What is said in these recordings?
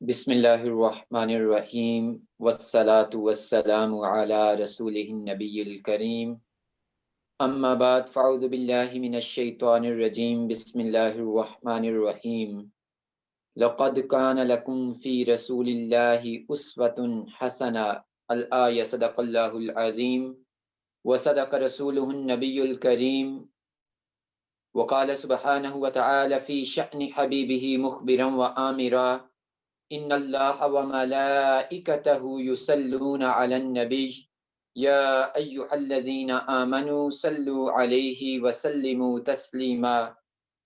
بسم اللہ الرحمن الرحیم والصلاة والسلام علی رسولہ النبی الکریم اما بعد فاعوذ باللہ من الشیطان الرجیم بسم اللہ الرحمن الرحیم لقد کان لکم فی رسول اللہ اسوۃ حسنہ الآیہ صدق اللہ العظیم وصدق رسولہ النبی الکریم وقال سبحانہ وتعالی فی شأن حبیبہ مخبرا وآمرا ان اللہ وملائکتہ یصلون علی النبی یا ایہا الذین آمنوا صلوا علیہ وسلموا تسلیما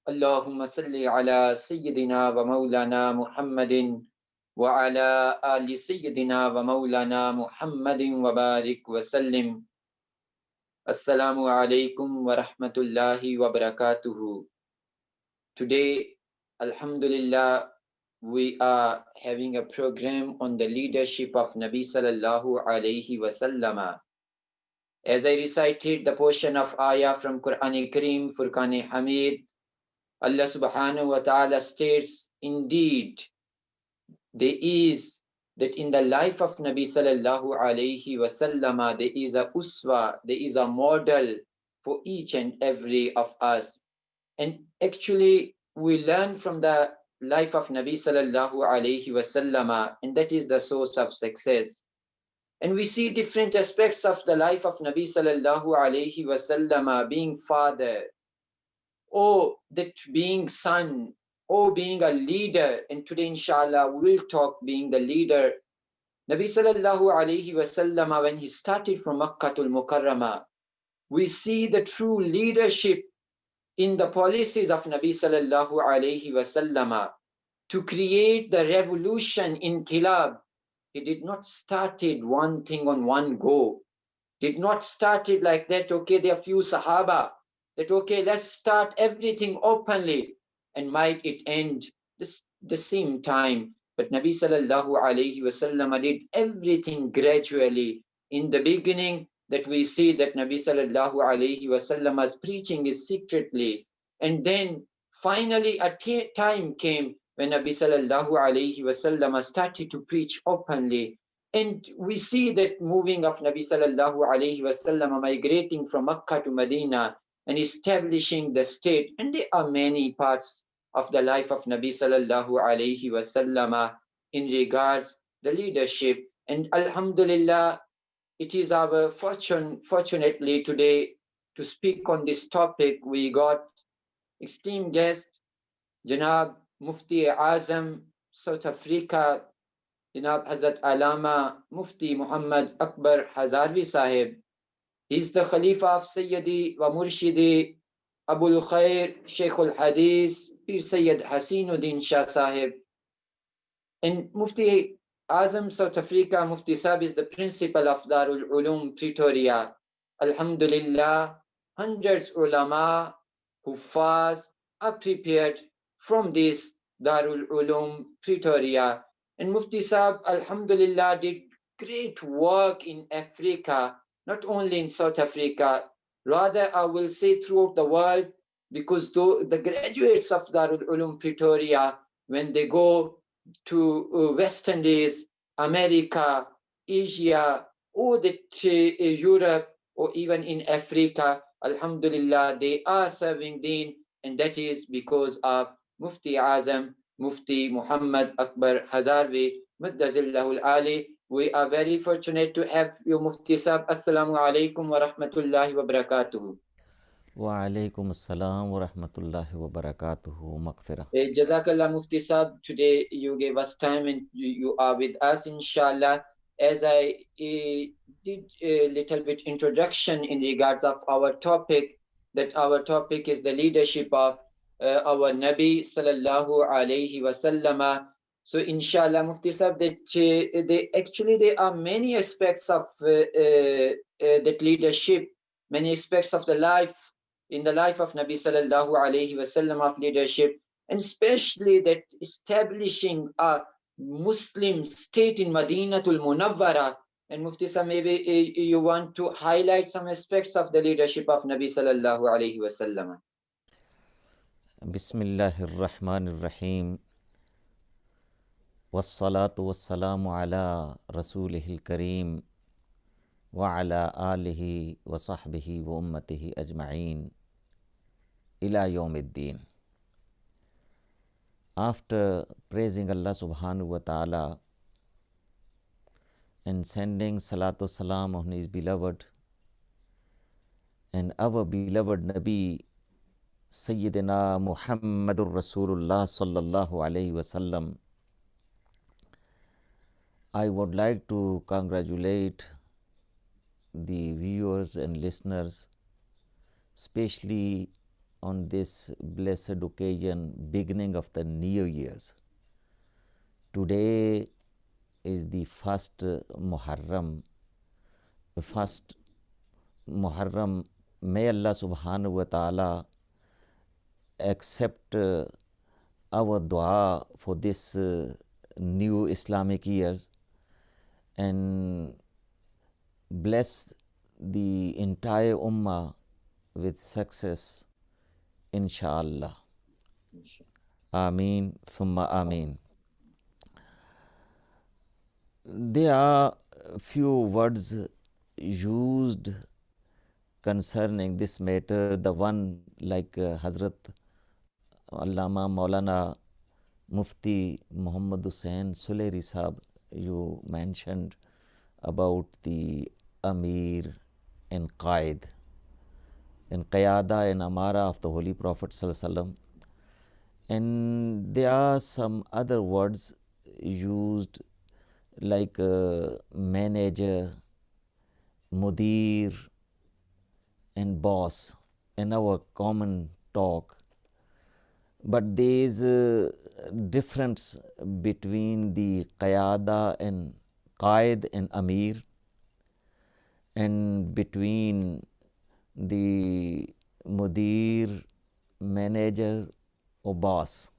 اللہم صل علی سیدنا ومولانا محمد وعلی آل سیدنا ومولانا محمد وبارک وسلم. السلام علیکم ورحمۃ اللہ وبرکاتہ. Today, alhamdulillah, we are having a program on the leadership of Nabi sallallahu alayhi wasallam. As I recited the portion of ayah from Quran Kareem, Furqan Hamid, Allah subhanahu wa ta'ala states, indeed, there is that in the life of Nabi sallallahu alayhi wasallam, there is a uswa, there is a model for each and every of us. And actually, we learn from the life of Nabi sallallahu alayhi wasallam, and that is the source of success. And we see different aspects of the life of Nabi sallallahu alayhi wasallam, being father, or that being son, or being a leader. And today inshallah we will talk being the leader. Nabi sallallahu alayhi wasallam, when he started from Makkatul Mukarramah, we see the true leadership in the policies of Nabi sallallahu alayhi wasallam to create the revolution in Inqilab. He did not started one thing on one go. Did not started like that, okay, there are few Sahaba, that okay, let's start everything openly, and might it end the same time. But Nabi sallallahu alayhi wasallam did everything gradually. In the beginning, that we see that Nabi sallallahu alayhi wasallam's preaching is secretly, and then finally a time came when Nabi sallallahu alayhi wasallam started to preach openly. And we see that moving of Nabi sallallahu alayhi wasallam, migrating from Makkah to Medina and establishing the state. And there are many parts of the life of Nabi sallallahu alayhi wasallam in regards the leadership. And alhamdulillah, it is our fortunately today to speak on this topic. We got esteemed guest, Janab Mufti Azam, South Africa, Janab Hazrat Alama Mufti Muhammad Akbar Hazarvi Sahib. He is the Khalifa of Sayyidi wa Murshidi Abul Khair Sheikh al Hadith Pir Sayyid Hasinuddin Shah Sahib. And Mufti Azam, South Africa, Mufti Sahib is the principal of Darul Ulum Pretoria. Alhamdulillah, hundreds ulama, huffaz are prepared from this Darul Ulum Pretoria. And Mufti Sahib, alhamdulillah, did great work in Africa, not only in South Africa, rather I will say throughout the world, because the graduates of Darul Ulum Pretoria, when they go to West Indies, America, Asia, or Europe, or even in Africa, alhamdulillah, they are serving Deen, and that is because of Mufti Azam, Mufti Muhammad Akbar Hazarvi, Muddazillahul Ali. We are very fortunate to have you, Mufti Sahib. Assalamu alaikum wa rahmatullahi wa barakatuhu. Wa alaikum assalam wa rahmatullahi wa barakatuhu. Maghfirah. Jazakallah Mufti Sahib. Today you gave us time and you are with us, inshallah. As I did a little bit introduction in regards of our topic, that our topic is the leadership of our Nabi sallallahu alayhi wasallam. So inshallah Mufti Sahib, that there are many aspects of that leadership, many aspects of the life, in the life of Nabi sallallahu alayhi wasallam of leadership, and especially that establishing a Muslim state in Madinatul Munawwara. And Mufti Sahib, maybe you want to highlight some aspects of the leadership of Nabi sallallahu alayhi wasallam. بسم اللہ الرحمن الرحیم والصلاة والسلام علی رسولہ الکریم وعلی آلہ وصحبہ وامتہ اجمعین الی یوم الدین. After praising Allah subhanahu wa ta'ala and sending salatu salam on His beloved and our beloved Nabi Sayyidina Muhammadur Rasulullah sallallahu alayhi wa sallam, I would like to congratulate the viewers and listeners, especially on this blessed occasion, beginning of the New Year's. Today is the first Muharram. First Muharram, may Allah subhanahu wa ta'ala accept our dua for this new Islamic year and bless the entire ummah with success, inshallah. Ameen thumma ameen. There are few words used concerning this matter. The one like Hazrat Allama Maulana Mufti Muhammad Hussain Suleri Sahab, you mentioned about the Amir and Qaid and Qayada and Amara of the Holy Prophet Sallallahu Alaihi Wasallam. And there are some other words used like manager, mudir and boss in our common talk. But there is a difference between the Qayada and Qaid and Amir, and between the mudir, manager or boss.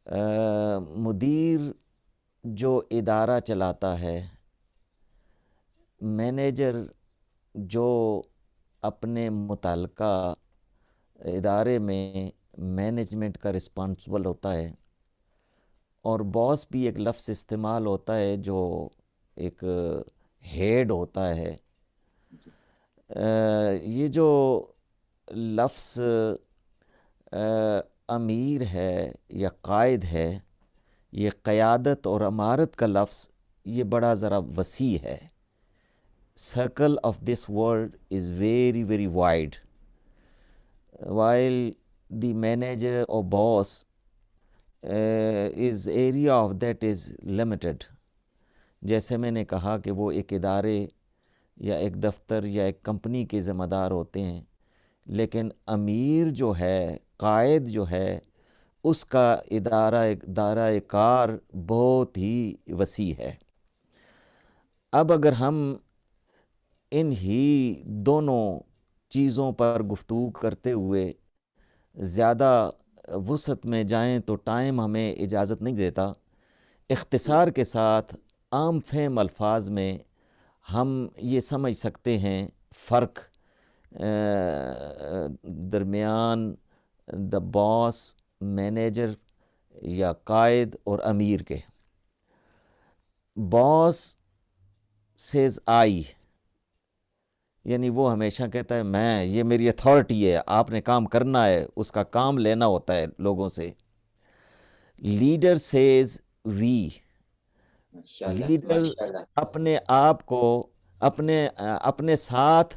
مدیر جو ادارہ چلاتا ہے، manager جو اپنے متعلقہ ادارے میں management کا رسپانسبل ہوتا ہے، اور باس بھی ایک لفظ استعمال ہوتا ہے جو ایک ہیڈ ہوتا ہے. یہ جو لفظ امیر ہے یا قائد ہے، یہ قیادت اور امارت کا لفظ یہ بڑا ذرا وسیع ہے. Circle of this word is very very wide. While the manager or boss is area of that is limited. جیسے میں نے کہا کہ وہ ایک ادارے یا ایک دفتر یا ایک کمپنی کے ذمہ دار ہوتے ہیں، لیکن امیر جو ہے، قائد جو ہے، اس کا دائرہ کار بہت ہی وسیع ہے. اب اگر ہم ان ہی دونوں چیزوں پر گفتگو کرتے ہوئے زیادہ وسعت میں جائیں تو ٹائم ہمیں اجازت نہیں دیتا. اختصار کے ساتھ عام فہم الفاظ میں ہم یہ سمجھ سکتے ہیں فرق درمیان دا باس، مینیجر یا قائد اور امیر کے. باس سیز آئی، یعنی وہ ہمیشہ کہتا ہے میں، یہ میری اتھارٹی ہے، آپ نے کام کرنا ہے، اس کا کام لینا ہوتا ہے لوگوں سے. لیڈر سیز وی، لیڈر اپنے آپ کو اپنے ساتھ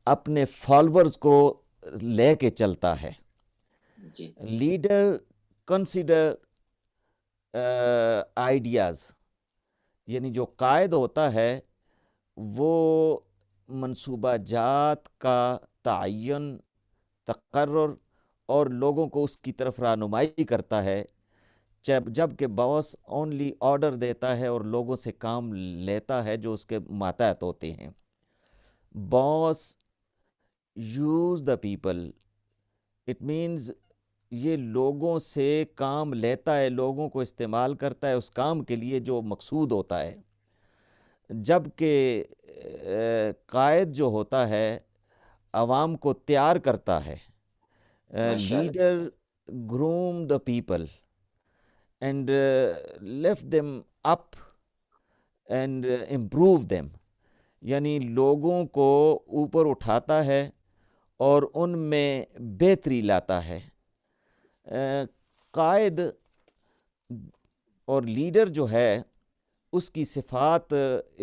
اپنے فالورز کو لے کے چلتا ہے. لیڈر کنسیڈر آئیڈیاز، یعنی جو قائد ہوتا ہے وہ منصوبہ جات کا تعین، تقرر اور لوگوں کو اس کی طرف رہنمائی کرتا ہے، جب کہ باس اونلی آرڈر دیتا ہے اور لوگوں سے کام لیتا ہے جو اس کے ماتحت ہوتے ہیں. Boss uses the people, it means یہ لوگوں سے کام لیتا ہے، لوگوں کو استعمال کرتا ہے اس کام کے لیے جو مقصود ہوتا ہے. جبکہ قائد جو ہوتا ہے عوام کو تیار کرتا ہے، MashaAllah. Leader groom the people and lift them up and improve them. یعنی لوگوں کو اوپر اٹھاتا ہے اور ان میں بہتری لاتا ہے. قائد اور لیڈر جو ہے اس کی صفات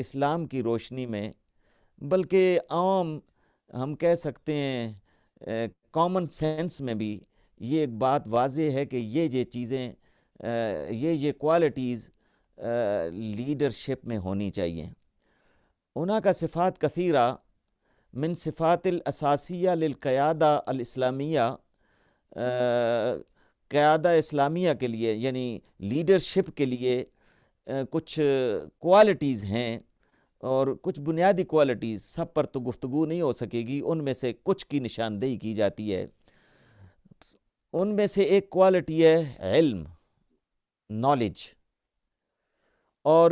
اسلام کی روشنی میں، بلکہ عام ہم کہہ سکتے ہیں کامن سینس میں بھی یہ ایک بات واضح ہے کہ یہ چیزیں یہ کوالٹیز لیڈرشپ میں ہونی چاہیے. انہا کا صفات کثیرہ من صفات الاساسیہ للقیادہ الاسلامیہ، قیادہ اسلامیہ کے لیے یعنی لیڈرشپ کے لیے کچھ کوالٹیز ہیں، اور کچھ بنیادی کوالٹیز، سب پر تو گفتگو نہیں ہو سکے گی، ان میں سے کچھ کی نشاندہی کی جاتی ہے. ان میں سے ایک کوالٹی ہے علم، نالج. اور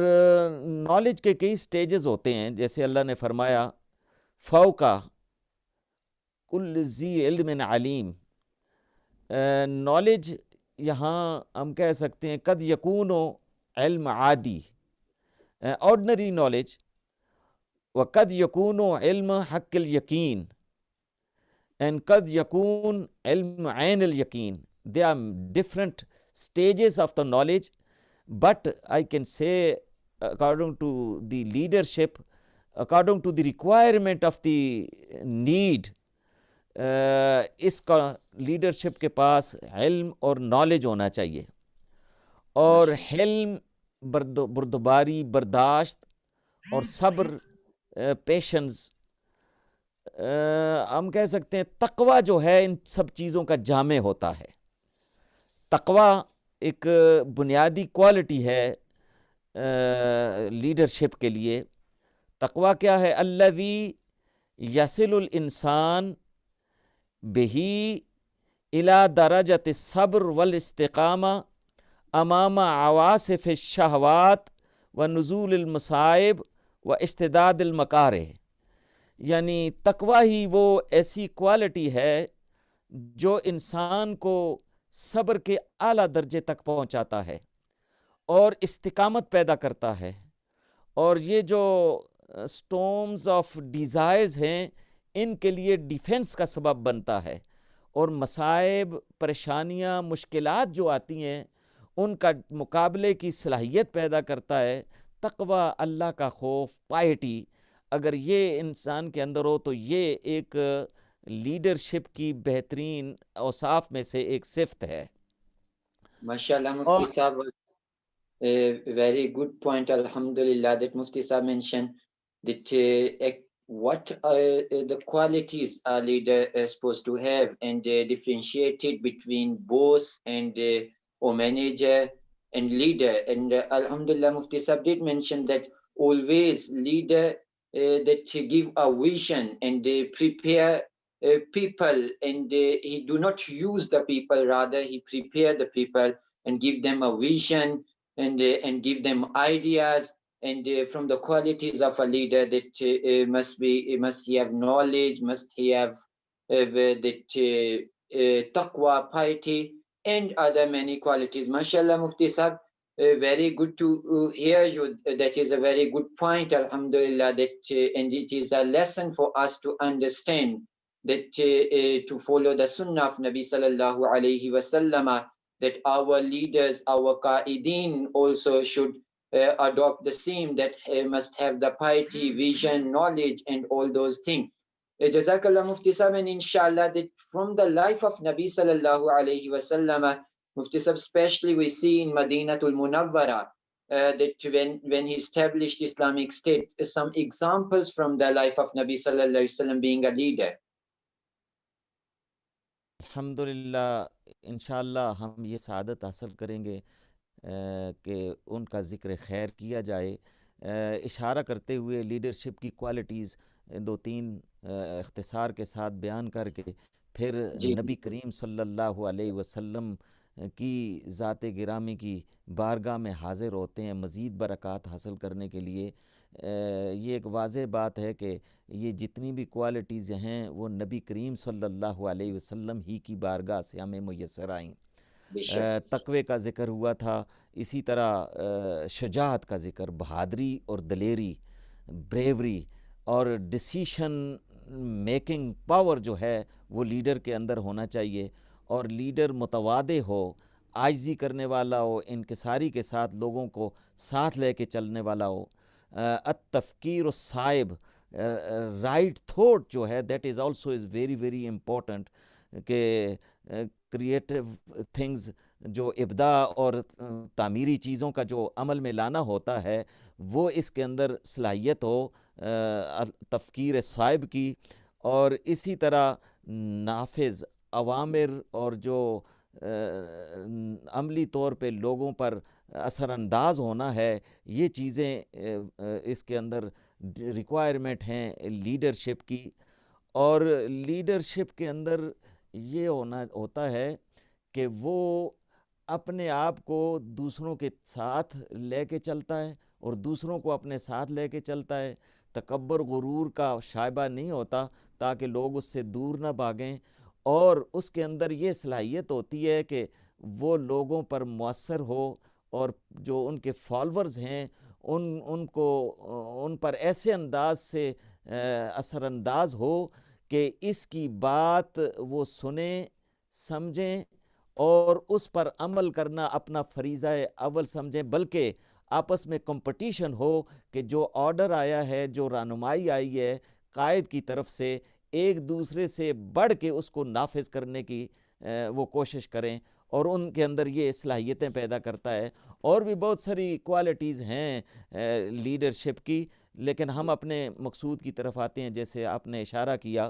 نالج کے کئی سٹیجز ہوتے ہیں، جیسے اللہ نے فرمایا فوقا کل ذی علم علیم. نالج یہاں ہم کہہ سکتے ہیں قد یکون علم عادی، آرڈنری نالج، وقد یکون علم حق الیقین، and قد یکون علم عین الیقین. They are different stages of the knowledge, but I can say according to the leadership, according to the requirement of the need, اس کا لیڈرشپ کے پاس علم اور نالج ہونا چاہیے. اور حلم، بردباری، برداشت اور صبر، پیشنس، ہم کہہ سکتے ہیں تقوی جو ہے ان سب چیزوں کا جامع ہوتا ہے. تقوی ایک بنیادی کوالٹی ہے لیڈرشپ کے لیے. تقوی کیا ہے؟ الذی یصل الانسان بہی الی درجۃ الصبر والاستقامہ امام عواصف الشہوات و نزول المصائب و اشتداد المکارہ. یعنی تقوی ہی وہ ایسی کوالٹی ہے جو انسان کو صبر کے اعلیٰ درجے تک پہنچاتا ہے اور استقامت پیدا کرتا ہے. اور یہ جو سٹورمز آف ڈیزائرز ہیں ان کے لیے ڈیفنس کا سبب بنتا ہے، اور مصائب، پریشانیاں، مشکلات جو آتی ہیں ان کا مقابلے کی صلاحیت پیدا کرتا ہے. تقوی، اللہ کا خوف، پائٹی، اگر یہ انسان کے اندر ہو تو یہ ایک لیڈرشپ کی بہترین اوصاف میں سے ایک صفت ہے. MashaAllah, Mufti Sahab, a very good point, Alhamdulillah, that Mufti Sahab mentioned that what the qualities a leader is supposed to have, and differentiated between boss and or manager and leader. And Alhamdulillah, Mufti Sahab did mention that always leader that give a vision and prepare people, and he do not use the people, rather he prepare the people and give them a vision and give them ideas. And from the qualities of a leader, that must he have knowledge, must he have that taqwa, piety, and other many qualities. MashaAllah, Mufti Sahab, very good to hear you. That is a very good point, Alhamdulillah, that and it is a lesson for us to understand that to follow the sunnah of Nabi sallallahu alayhi wasallam, that our leaders, our qaideen also should adopt the same, that must have the piety, vision, knowledge, and all those things. Jazakallah, Mufti Sahab, and inshallah that from the life of Nabi sallallahu alayhi wasallam, Mufti Sahab, especially we see in Madinatul Munawwara that when he established Islamic State, some examples from the life of Nabi sallallahu alayhi wasallam being a leader. الحمدللہ انشاءاللہ ہم یہ سعادت حاصل کریں گے کہ ان کا ذکر خیر کیا جائے. اشارہ کرتے ہوئے لیڈرشپ کی کوالٹیز دو تین اختصار کے ساتھ بیان کر کے پھر نبی کریم صلی اللہ علیہ وسلم کی ذات گرامی کی بارگاہ میں حاضر ہوتے ہیں مزید برکات حاصل کرنے کے لیے، یہ ایک واضح بات ہے کہ یہ جتنی بھی کوالٹیز ہیں وہ نبی کریم صلی اللہ علیہ وسلم ہی کی بارگاہ سے ہمیں میسر آئیں۔ بے شک تقوی کا ذکر ہوا تھا، اسی طرح شجاعت کا ذکر، بہادری اور دلیری، بریوری اور ڈسیشن میکنگ پاور جو ہے وہ لیڈر کے اندر ہونا چاہیے، اور لیڈر متواضع ہو، عاجزی کرنے والا ہو، انکساری کے ساتھ لوگوں کو ساتھ لے کے چلنے والا ہو۔ التفکیر الصائب، رائٹ تھوٹ جو ہے that is also is very very important, کہ کریٹو تھنگز جو ابداع اور تعمیری چیزوں کا جو عمل میں لانا ہوتا ہے وہ اس کے اندر صلاحیت ہو تفکیر صائب کی، اور اسی طرح نافذ اوامر اور جو عملی طور پہ لوگوں پر اثر انداز ہونا ہے، یہ چیزیں اس کے اندر ریکوائرمنٹ ہیں لیڈرشپ کی۔ اور لیڈرشپ کے اندر یہ ہوتا ہے کہ وہ اپنے آپ کو دوسروں کے ساتھ لے کے چلتا ہے اور دوسروں کو اپنے ساتھ لے کے چلتا ہے، تکبر غرور کا شائبہ نہیں ہوتا تاکہ لوگ اس سے دور نہ بھاگیں، اور اس کے اندر یہ صلاحیت ہوتی ہے کہ وہ لوگوں پر مؤثر ہو، اور جو ان کے فالورز ہیں ان پر ایسے انداز سے اثر انداز ہو کہ اس کی بات وہ سنیں، سمجھیں اور اس پر عمل کرنا اپنا فریضہ اول سمجھیں، بلکہ آپس میں کمپٹیشن ہو کہ جو آرڈر آیا ہے، جو رہنمائی آئی ہے قائد کی طرف سے، ایک دوسرے سے بڑھ کے اس کو نافذ کرنے کی وہ کوشش کریں، اور ان کے اندر یہ صلاحیتیں پیدا کرتا ہے۔ اور بھی بہت ساری کوالٹیز ہیں لیڈرشپ کی، لیکن ہم اپنے مقصود کی طرف آتے ہیں۔ جیسے آپ نے اشارہ کیا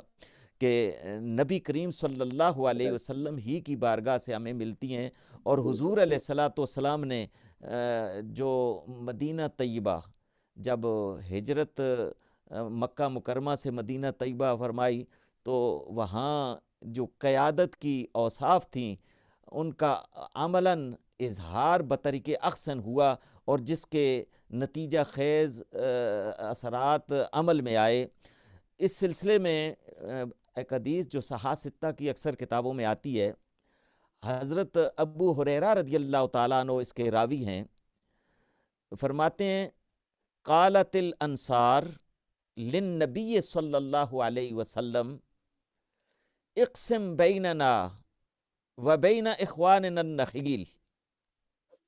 کہ نبی کریم صلی اللہ علیہ وسلم ہی کی بارگاہ سے ہمیں ملتی ہیں، اور حضور علیہ الصلاۃ والسلام نے جو مدینہ طیبہ جب ہجرت مکہ مکرمہ سے مدینہ طیبہ فرمائی تو وہاں جو قیادت کی اوصاف تھیں ان کا عملاً اظہار بطریق احسن ہوا، اور جس کے نتیجہ خیز اثرات عمل میں آئے۔ اس سلسلے میں ایک حدیث جو صحاح ستہ کی اکثر کتابوں میں آتی ہے، حضرت ابو ہریرہ رضی اللہ تعالیٰ عنہ اس کے راوی ہیں، فرماتے ہیں قالت الانصار للنبی صلی اللہ علیہ وسلم اقسم بیننا و بین اخواننا النخیل،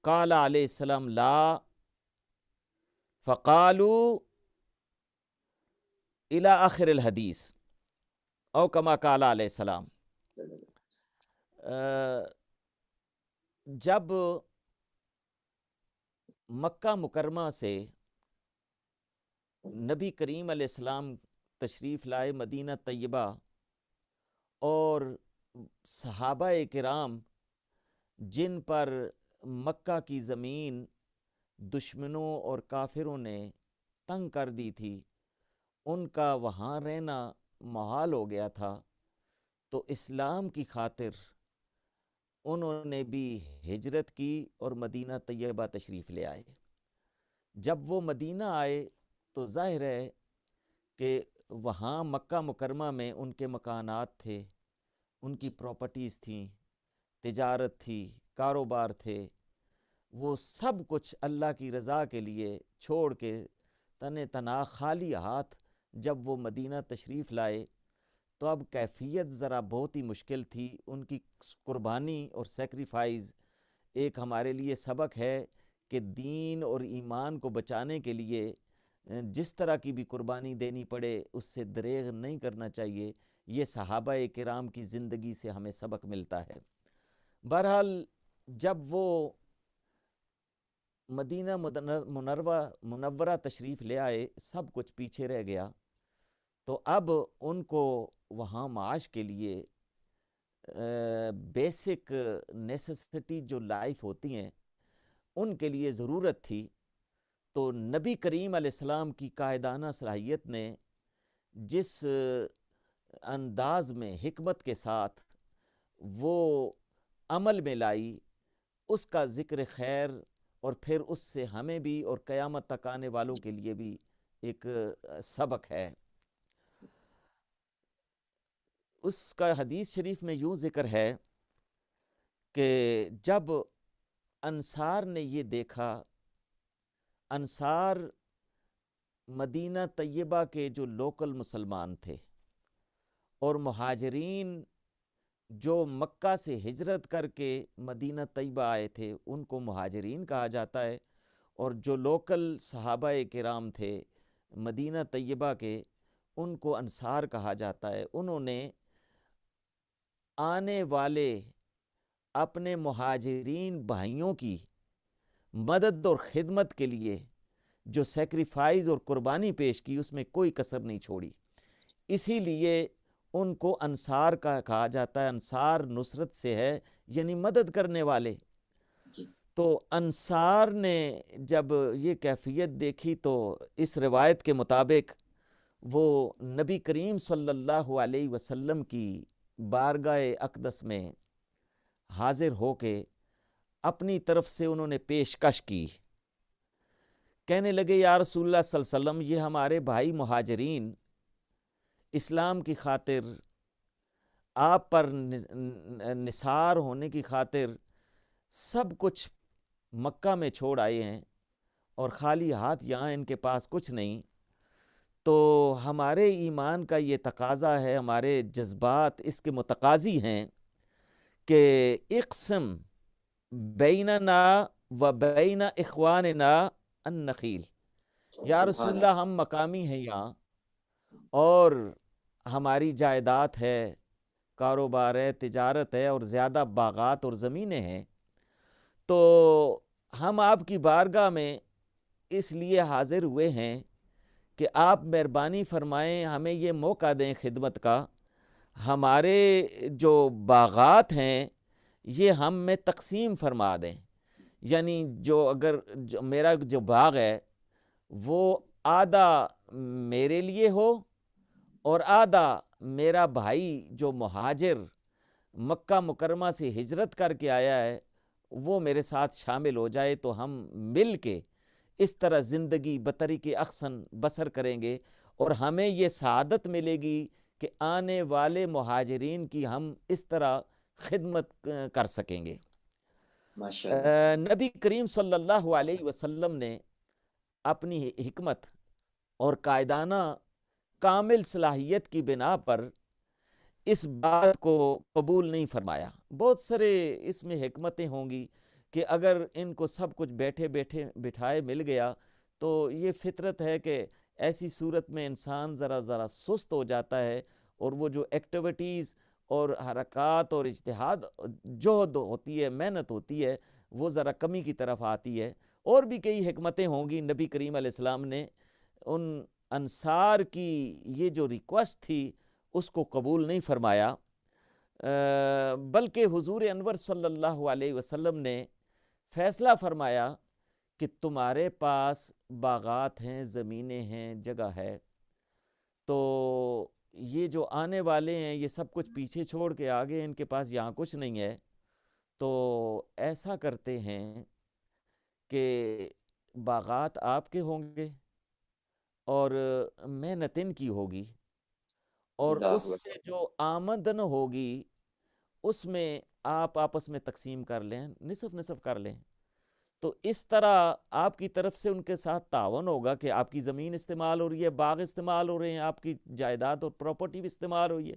قال علیہ السلام لا، فقالوا الى آخر الحدیث او کما قال علیہ السلام۔ جب مکہ مکرمہ سے نبی کریم علیہ السلام تشریف لائے مدینہ طیبہ، اور صحابہ کرام جن پر مکہ کی زمین دشمنوں اور کافروں نے تنگ کر دی تھی، ان کا وہاں رہنا محال ہو گیا تھا، تو اسلام کی خاطر انہوں نے بھی ہجرت کی اور مدینہ طیبہ تشریف لے آئے۔ جب وہ مدینہ آئے تو ظاہر ہے کہ وہاں مکہ مکرمہ میں ان کے مکانات تھے، ان کی پراپرٹیز تھیں، تجارت تھی، کاروبار تھے، وہ سب کچھ اللہ کی رضا کے لیے چھوڑ کے تن تنہا خالی ہاتھ جب وہ مدینہ تشریف لائے تو اب کیفیت ذرا بہت ہی مشکل تھی۔ ان کی قربانی اور سیکریفائز ایک ہمارے لیے سبق ہے کہ دین اور ایمان کو بچانے کے لیے جس طرح کی بھی قربانی دینی پڑے اس سے دریغ نہیں کرنا چاہیے۔ یہ صحابہ کرام کی زندگی سے ہمیں سبق ملتا ہے۔ بہرحال جب وہ مدینہ منورہ تشریف لے آئے، سب کچھ پیچھے رہ گیا، تو اب ان کو وہاں معاش کے لیے بیسک نیسیسٹی جو لائف ہوتی ہیں ان کے لیے ضرورت تھی۔ تو نبی کریم علیہ السلام کی قائدانہ صلاحیت نے جس انداز میں حکمت کے ساتھ وہ عمل میں لائی اس کا ذکر خیر اور پھر اس سے ہمیں بھی اور قیامت تک آنے والوں کے لیے بھی ایک سبق ہے۔ اس کا حدیث شریف میں یوں ذکر ہے کہ جب انصار نے یہ دیکھا، انصار مدینہ طیبہ کے جو لوکل مسلمان تھے اور مہاجرین جو مکہ سے ہجرت کر کے مدینہ طیبہ آئے تھے ان کو مہاجرین کہا جاتا ہے، اور جو لوکل صحابہ کرام تھے مدینہ طیبہ کے ان کو انصار کہا جاتا ہے۔ انہوں نے آنے والے اپنے مہاجرین بھائیوں کی مدد اور خدمت کے لیے جو سیکریفائز اور قربانی پیش کی اس میں کوئی کسر نہیں چھوڑی، اسی لیے ان کو انصار کا کہا جاتا ہے۔ انصار نصرت سے ہے، یعنی مدد کرنے والے۔ جی تو انصار نے جب یہ کیفیت دیکھی تو اس روایت کے مطابق وہ نبی کریم صلی اللہ علیہ وسلم کی بارگاہ اقدس میں حاضر ہو کے اپنی طرف سے انہوں نے پیشکش کی، کہنے لگے یا رسول اللہ صلی اللہ علیہ وسلم، یہ ہمارے بھائی مہاجرین اسلام کی خاطر، آپ پر نثار ہونے کی خاطر سب کچھ مکہ میں چھوڑ آئے ہیں اور خالی ہاتھ یہاں ان کے پاس کچھ نہیں، تو ہمارے ایمان کا یہ تقاضا ہے، ہمارے جذبات اس کے متقاضی ہیں کہ اقسم بیننا و بین اخواننا النخیل، یا رسول سبحان اللہ ہم مقامی ہیں یہاں اور ہماری جائیداد ہے، کاروبار ہے، تجارت ہے اور زیادہ باغات اور زمینیں ہیں، تو ہم آپ کی بارگاہ میں اس لیے حاضر ہوئے ہیں کہ آپ مہربانی فرمائیں، ہمیں یہ موقع دیں خدمت کا، ہمارے جو باغات ہیں یہ ہم میں تقسیم فرما دیں، یعنی جو اگر میرا جو باغ ہے وہ آدھا میرے لیے ہو اور آدھا میرا بھائی جو مہاجر مکہ مکرمہ سے ہجرت کر کے آیا ہے وہ میرے ساتھ شامل ہو جائے، تو ہم مل کے اس طرح زندگی بطریق احسن بسر کریں گے اور ہمیں یہ سعادت ملے گی کہ آنے والے مہاجرین کی ہم اس طرح خدمت کر سکیں گے۔ ماشاءاللہ۔ نبی کریم صلی اللہ علیہ وسلم نے اپنی حکمت اور قائدانہ کامل صلاحیت کی بنا پر اس بات کو قبول نہیں فرمایا۔ بہت سارے اس میں حکمتیں ہوں گی کہ اگر ان کو سب کچھ بیٹھے بیٹھے بٹھائے مل گیا تو یہ فطرت ہے کہ ایسی صورت میں انسان ذرا سست ہو جاتا ہے، اور وہ جو ایکٹیویٹیز اور حرکات اور اجتہاد جہد ہوتی ہے، محنت ہوتی ہے، وہ ذرا کمی کی طرف آتی ہے۔ اور بھی کئی حکمتیں ہوں گی۔ نبی کریم علیہ السلام نے ان انصار کی یہ جو ریکویسٹ تھی اس کو قبول نہیں فرمایا، بلکہ حضور انور صلی اللہ علیہ وسلم نے فیصلہ فرمایا کہ تمہارے پاس باغات ہیں، زمینیں ہیں، جگہ ہے، تو یہ جو آنے والے ہیں یہ سب کچھ پیچھے چھوڑ کے آگے، ان کے پاس یہاں کچھ نہیں ہے، تو ایسا کرتے ہیں کہ باغات آپ کے ہوں گے اور محنت ان کی ہوگی، اور اس اللہ سے جو آمدن ہوگی اس میں آپ آپس میں تقسیم کر لیں، نصف نصف کر لیں، تو اس طرح آپ کی طرف سے ان کے ساتھ تعاون ہوگا کہ آپ کی زمین استعمال ہو رہی ہے، باغ استعمال ہو رہے ہیں، آپ کی جائیداد اور پراپرٹی بھی استعمال ہوئی ہے،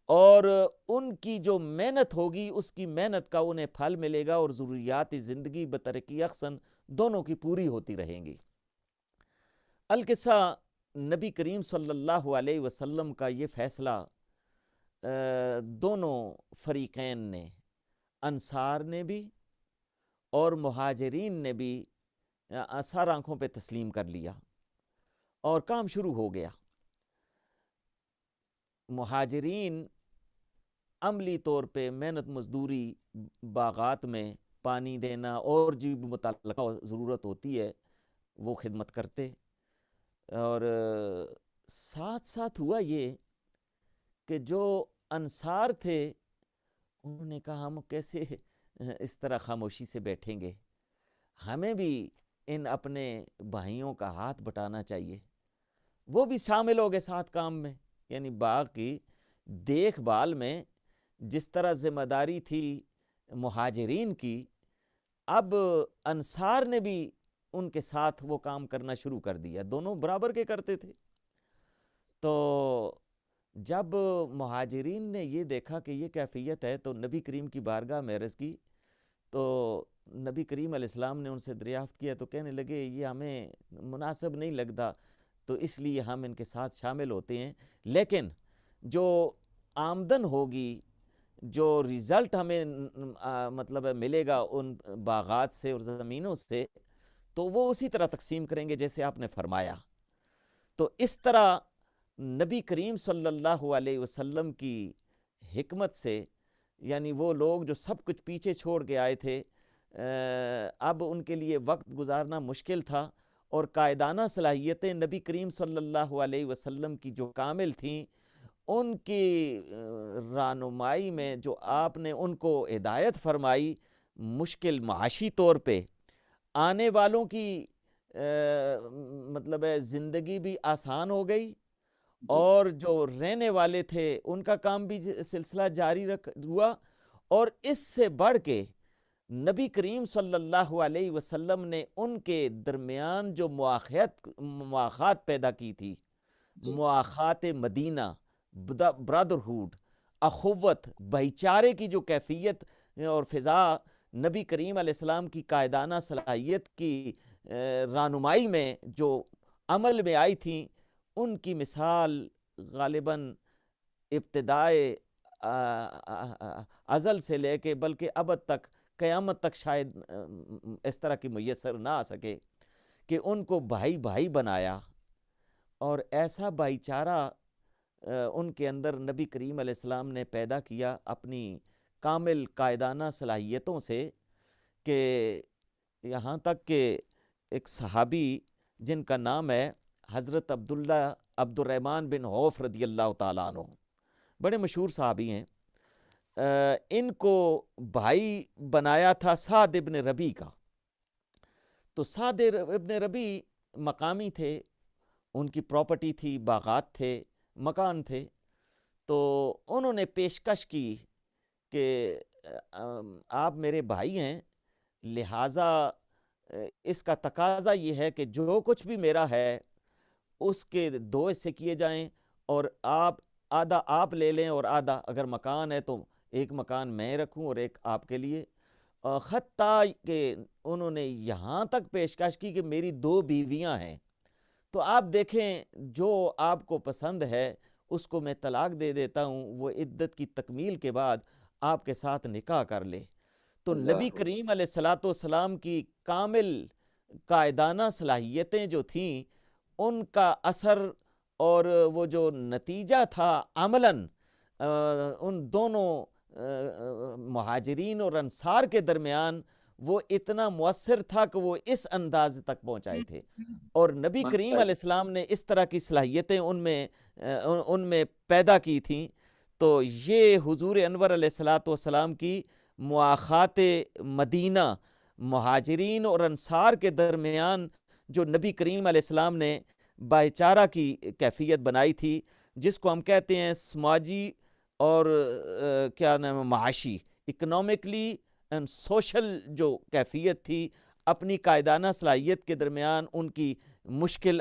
اور ان کی جو محنت ہوگی اس کی محنت کا انہیں پھل ملے گا، اور ضروریات زندگی بترقی احسن دونوں کی پوری ہوتی رہیں گی۔ القصہ نبی کریم صلی اللہ علیہ وسلم کا یہ فیصلہ دونوں فریقین نے، انصار نے بھی اور مہاجرین نے بھی سر آنکھوں پہ تسلیم کر لیا اور کام شروع ہو گیا۔ مہاجرین عملی طور پہ محنت مزدوری باغات میں پانی دینا اور جو بھی متعلقہ ضرورت ہوتی ہے وہ خدمت کرتے، اور ساتھ ساتھ ہوا یہ کہ جو انصار تھے انہوں نے کہا ہم کیسے اس طرح خاموشی سے بیٹھیں گے؟ ہمیں بھی ان اپنے بھائیوں کا ہاتھ بٹانا چاہیے، وہ بھی شامل ہو گئے ساتھ کام میں، یعنی باغ کی دیکھ بھال میں جس طرح ذمہ داری تھی مہاجرین کی، اب انصار نے بھی ان کے ساتھ وہ کام کرنا شروع کر دیا، دونوں برابر کے کرتے تھے۔ تو جب مہاجرین نے یہ دیکھا کہ یہ کیفیت ہے تو نبی کریم کی بارگاہ میں عرض کی، تو نبی کریم علیہ السلام نے ان سے دریافت کیا تو کہنے لگے یہ ہمیں مناسب نہیں لگتا، تو اس لیے ہم ان کے ساتھ شامل ہوتے ہیں، لیکن جو آمدن ہوگی، جو رزلٹ ہمیں مطلب ملے گا ان باغات سے اور زمینوں سے، تو وہ اسی طرح تقسیم کریں گے جیسے آپ نے فرمایا۔ تو اس طرح نبی کریم صلی اللہ علیہ وسلم کی حکمت سے، یعنی وہ لوگ جو سب کچھ پیچھے چھوڑ کے آئے تھے، اب ان کے لیے وقت گزارنا مشکل تھا، اور قائدانہ صلاحیتیں نبی کریم صلی اللہ علیہ وسلم کی جو کامل تھیں، ان کی رہنمائی میں جو آپ نے ان کو ہدایت فرمائی، مشکل معاشی طور پہ آنے والوں کی مطلب ہے زندگی بھی آسان ہو گئی، جی اور جو رہنے والے تھے ان کا کام بھی سلسلہ جاری ہوا، اور اس سے بڑھ کے نبی کریم صلی اللہ علیہ وسلم نے ان کے درمیان جو مواخات پیدا کی تھی، جی مواخات مدینہ، برادرہوڈ، اخوت، بھائی چارے کی جو کیفیت اور فضا نبی کریم علیہ السلام کی قائدانہ صلاحیت کی رہنمائی میں جو عمل میں آئی تھیں، ان کی مثال غالباً ابتدائے ازل سے لے کے بلکہ ابد تک، قیامت تک شاید اس طرح کی میسر نہ آ سکے کہ ان کو بھائی بھائی بنایا، اور ایسا بھائی چارہ ان کے اندر نبی کریم علیہ السلام نے پیدا کیا اپنی کامل قائدانہ صلاحیتوں سے، کہ یہاں تک کہ ایک صحابی جن کا نام ہے حضرت عبد الرحمن بن عوف رضی اللہ تعالیٰ عنہ، بڑے مشہور صحابی ہیں، ان کو بھائی بنایا تھا سعد ابن ربی کا۔ تو سعد ابن ربی مقامی تھے، ان کی پراپرٹی تھی، باغات تھے، مکان تھے، تو انہوں نے پیشکش کی کہ آپ میرے بھائی ہیں، لہٰذا اس کا تقاضا یہ ہے کہ جو کچھ بھی میرا ہے اس کے دو حصے کیے جائیں، اور آدھا آپ لے لیں، اور آدھا اگر مکان ہے تو ایک مکان میں رکھوں اور ایک آپ کے لیے، حتیٰ کہ انہوں نے یہاں تک پیشکش کی کہ میری 2 بیویاں ہیں، تو آپ دیکھیں جو آپ کو پسند ہے اس کو میں طلاق دے دیتا ہوں، وہ عدت کی تکمیل کے بعد آپ کے ساتھ نکاح کر لے۔ تو نبی اللہ کریم علیہ الصلاۃ والسلام کی کامل قائدانہ صلاحیتیں جو تھیں، ان کا اثر اور وہ جو نتیجہ تھا عملاً ان دونوں مہاجرین اور انصار کے درمیان وہ اتنا مؤثر تھا کہ وہ اس انداز تک پہنچائے تھے، اور نبی کریم علیہ السلام نے اس طرح کی صلاحیتیں ان میں پیدا کی تھیں۔ تو یہ حضور انور علیہ الصلاۃ والسلام کی مواخات مدینہ، مہاجرین اور انصار کے درمیان جو نبی کریم علیہ السلام نے بھائی چارہ کی کیفیت بنائی تھی، جس کو ہم کہتے ہیں سماجی اور کیا نام معاشی، اکنامکلی اینڈ سوشل جو کیفیت تھی، اپنی قائدانہ صلاحیت کے درمیان ان کی مشکل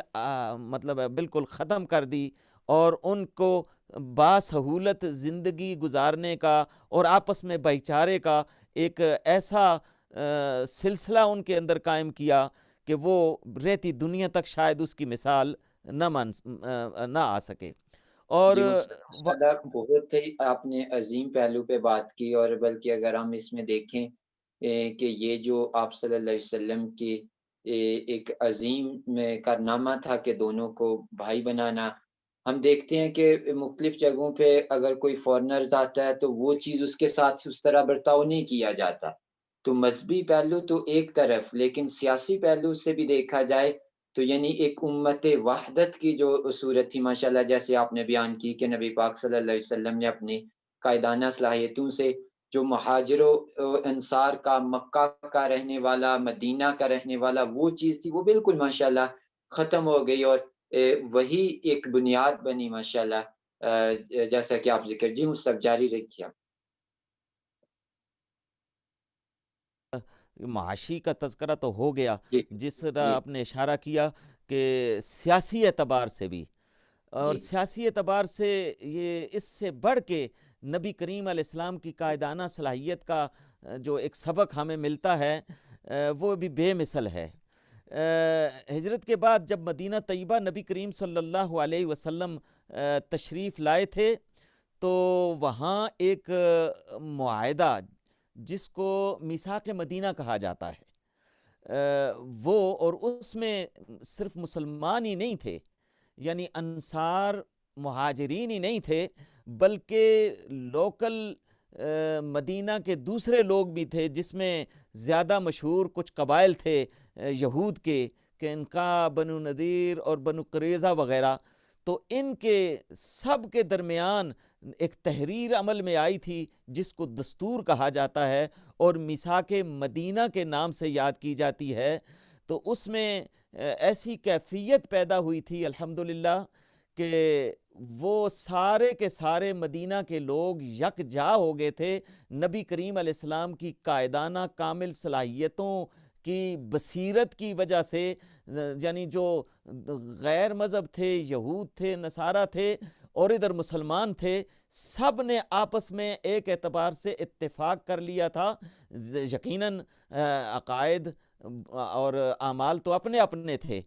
مطلب بالکل ختم کر دی، اور ان کو باسہولت زندگی گزارنے کا اور آپس میں بھائی چارے کا ایک ایسا سلسلہ ان کے اندر قائم کیا کہ وہ رہتی دنیا تک شاید اس کی مثال نہ آ سکے۔ اور جی ماشاء اللہ، بہت ہی آپ نے عظیم پہلو پہ بات کی، اور بلکہ اگر ہم اس میں دیکھیں کہ یہ جو آپ صلی اللہ علیہ وسلم کی ایک عظیم کارنامہ تھا کہ دونوں کو بھائی بنانا، ہم دیکھتے ہیں کہ مختلف جگہوں پہ اگر کوئی فورنرز آتا ہے تو وہ چیز اس کے ساتھ اس طرح برتاؤ نہیں کیا جاتا۔ تو مذہبی پہلو تو ایک طرف، لیکن سیاسی پہلو سے بھی دیکھا جائے تو یعنی ایک امت وحدت کی جو صورت تھی ماشاءاللہ، جیسے آپ نے بیان کی کہ نبی پاک صلی اللہ علیہ وسلم نے اپنی قائدانہ صلاحیتوں سے جو مہاجر و انصار کا، مکہ کا رہنے والا، مدینہ کا رہنے والا، وہ چیز تھی وہ بالکل ماشاءاللہ ختم ہو گئی، اور وہی ایک بنیاد بنی ماشاءاللہ، جیسا کہ آپ ذکر جی مصطفی جاری رکھیے آپ۔ معاشی کا تذکرہ تو ہو گیا، جی جس طرح جی آپ نے اشارہ کیا کہ سیاسی اعتبار سے بھی، اور جی سیاسی اعتبار سے یہ اس سے بڑھ کے نبی کریم علیہ السلام کی قائدانہ صلاحیت کا جو ایک سبق ہمیں ملتا ہے وہ بھی بے مثل ہے۔ ہجرت کے بعد جب مدینہ طیبہ نبی کریم صلی اللہ علیہ وسلم تشریف لائے تھے، تو وہاں ایک معاہدہ جس کو میثاق مدینہ کہا جاتا ہے، وہ، اور اس میں صرف مسلمان ہی نہیں تھے، یعنی انصار مہاجرین ہی نہیں تھے، بلکہ لوکل مدینہ کے دوسرے لوگ بھی تھے، جس میں زیادہ مشہور کچھ قبائل تھے یہود کے، کہ انقا، بنو نذیر اور بنو قریظہ وغیرہ۔ تو ان کے سب کے درمیان ایک تحریر عمل میں آئی تھی جس کو دستور کہا جاتا ہے، اور میثاق مدینہ کے نام سے یاد کی جاتی ہے۔ تو اس میں ایسی کیفیت پیدا ہوئی تھی الحمدللہ کہ وہ سارے کے سارے مدینہ کے لوگ یکجا ہو گئے تھے نبی کریم علیہ السلام کی قائدانہ کامل صلاحیتوں کی بصیرت کی وجہ سے۔ یعنی جو غیر مذہب تھے، یہود تھے، نصارہ تھے، اور ادھر مسلمان تھے، سب نے آپس میں ایک اعتبار سے اتفاق کر لیا تھا۔ یقیناً عقائد اور اعمال تو اپنے اپنے تھے،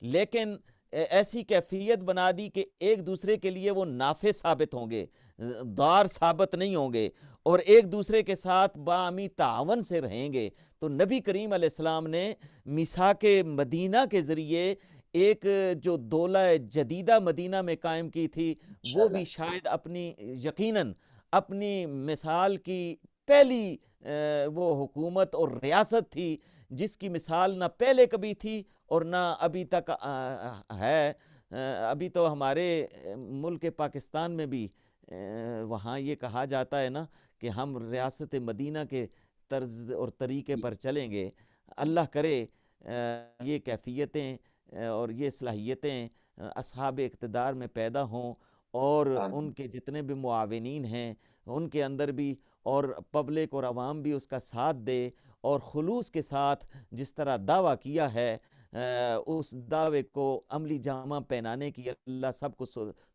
لیکن ایسی کیفیت بنا دی کہ ایک دوسرے کے لیے وہ نافع ثابت ہوں گے، ضار ثابت نہیں ہوں گے، اور ایک دوسرے کے ساتھ باہمی تعاون سے رہیں گے۔ تو نبی کریم علیہ السلام نے میثاق مدینہ کے ذریعے ایک جو دولہ جدیدہ مدینہ میں قائم کی تھی، وہ انشاءاللہ۔ بھی شاید اپنی، یقیناً اپنی مثال کی پہلی وہ حکومت اور ریاست تھی جس کی مثال نہ پہلے کبھی تھی اور نہ ابھی تک ہے۔ ابھی تو ہمارے ملک پاکستان میں بھی وہاں یہ کہا جاتا ہے نا کہ ہم ریاست مدینہ کے طرز اور طریقے پر چلیں گے۔ اللہ کرے یہ کیفیتیں اور یہ صلاحیتیں اصحاب اقتدار میں پیدا ہوں، اور ان آمین کے جتنے بھی معاونین ہیں ان کے اندر بھی، اور پبلک اور عوام بھی اس کا ساتھ دے، اور خلوص کے ساتھ جس طرح دعویٰ کیا ہے اس دعوے کو عملی جامہ پہنانے کی اللہ سب کو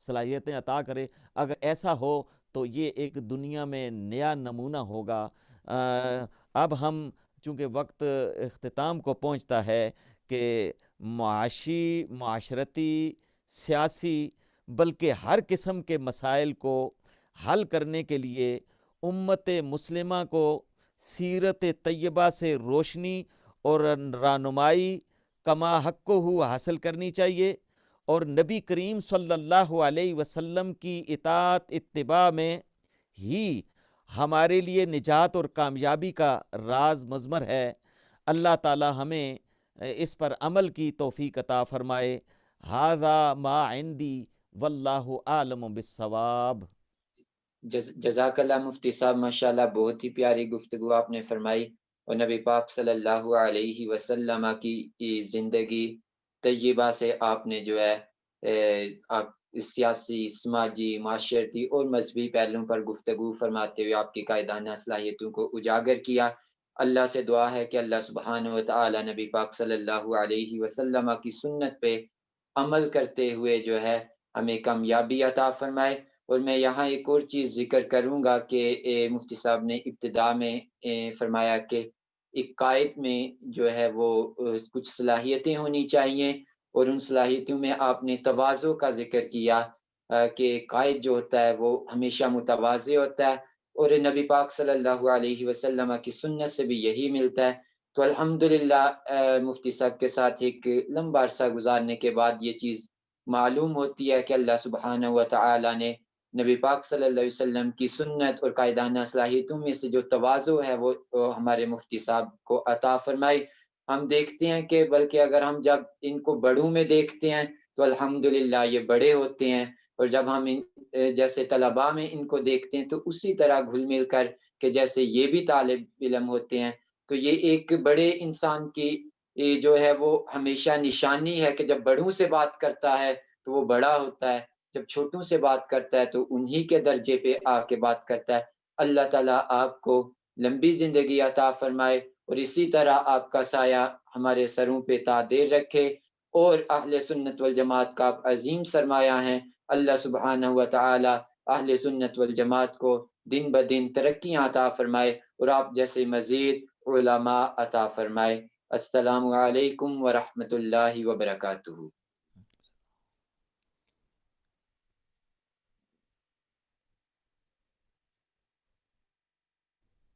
صلاحیتیں عطا کرے۔ اگر ایسا ہو تو یہ ایک دنیا میں نیا نمونہ ہوگا۔ اب ہم چونکہ وقت اختتام کو پہنچتا ہے کہ معاشی، معاشرتی، سیاسی، بلکہ ہر قسم کے مسائل کو حل کرنے کے لیے امت مسلمہ کو سیرت طیبہ سے روشنی اور رہنمائی کما حق ہو حاصل کرنی چاہیے، اور نبی کریم صلی اللہ علیہ وسلم کی اطاعت اتباع میں ہی ہمارے لیے نجات اور کامیابی کا راز مضمر ہے۔ اللہ تعالی ہمیں اس پر عمل کی توفیق عطا فرمائے۔ ھذا ما عندی واللہ اعلم بالصواب۔ جزاک اللہ مفتی صاحب، ماشاءاللہ بہت ہی پیاری گفتگو آپ نے فرمائی، اور نبی پاک صلی اللہ علیہ وسلم کی زندگی طیبہ سے آپ نے جو ہے آپ سیاسی، سماجی، معاشرتی اور مذہبی پہلوؤں پر گفتگو فرماتے ہوئے آپ کی قائدانہ صلاحیتوں کو اجاگر کیا۔ اللہ سے دعا ہے کہ اللہ سبحانہ و تعالی نبی پاک صلی اللہ علیہ وسلم کی سنت پہ عمل کرتے ہوئے جو ہے ہمیں کامیابی عطا فرمائے۔ اور میں یہاں ایک اور چیز ذکر کروں گا کہ مفتی صاحب نے ابتدا میں فرمایا کہ ایک قائد میں جو ہے وہ کچھ صلاحیتیں ہونی چاہیے، اور ان صلاحیتوں میں آپ نے تواضع کا ذکر کیا کہ قائد جو ہوتا ہے وہ ہمیشہ متواضع ہوتا ہے، اور نبی پاک صلی اللہ علیہ وسلم کی سنت سے بھی یہی ملتا ہے۔ تو الحمدللہ مفتی صاحب کے ساتھ ایک لمبا عرصہ گزارنے کے بعد یہ چیز معلوم ہوتی ہے کہ اللہ سبحانہ و تعالی نے نبی پاک صلی اللہ علیہ وسلم کی سنت اور قائدانہ صلاحیتوں میں سے جو تواضع ہے وہ ہمارے مفتی صاحب کو عطا فرمائی۔ ہم دیکھتے ہیں کہ بلکہ اگر ہم جب ان کو بڑوں میں دیکھتے ہیں تو الحمدللہ یہ بڑے ہوتے ہیں، اور جب ہم جیسے طلباء میں ان کو دیکھتے ہیں تو اسی طرح گھل مل کر کہ جیسے یہ بھی طالب علم ہوتے ہیں، تو یہ ایک بڑے انسان کی یہ جو ہے وہ ہمیشہ نشانی ہے کہ جب بڑوں سے بات کرتا ہے تو وہ بڑا ہوتا ہے، جب چھوٹوں سے بات کرتا ہے تو انہی کے درجے پہ آ کے بات کرتا ہے۔ اللہ تعالیٰ آپ کو لمبی زندگی عطا فرمائے اور اسی طرح آپ کا سایہ ہمارے سروں پہ تا دیر رکھے، اور اہل سنت والجماعت کا آپ عظیم سرمایہ ہیں۔ اللہ سبحانہ و تعالی اہل سنت والجماعت کو دن بدن ترقیاں عطا فرمائے اور آپ جیسے مزید علماء عطا فرمائے۔ السلام علیکم ورحمۃ اللہ وبرکاتہ۔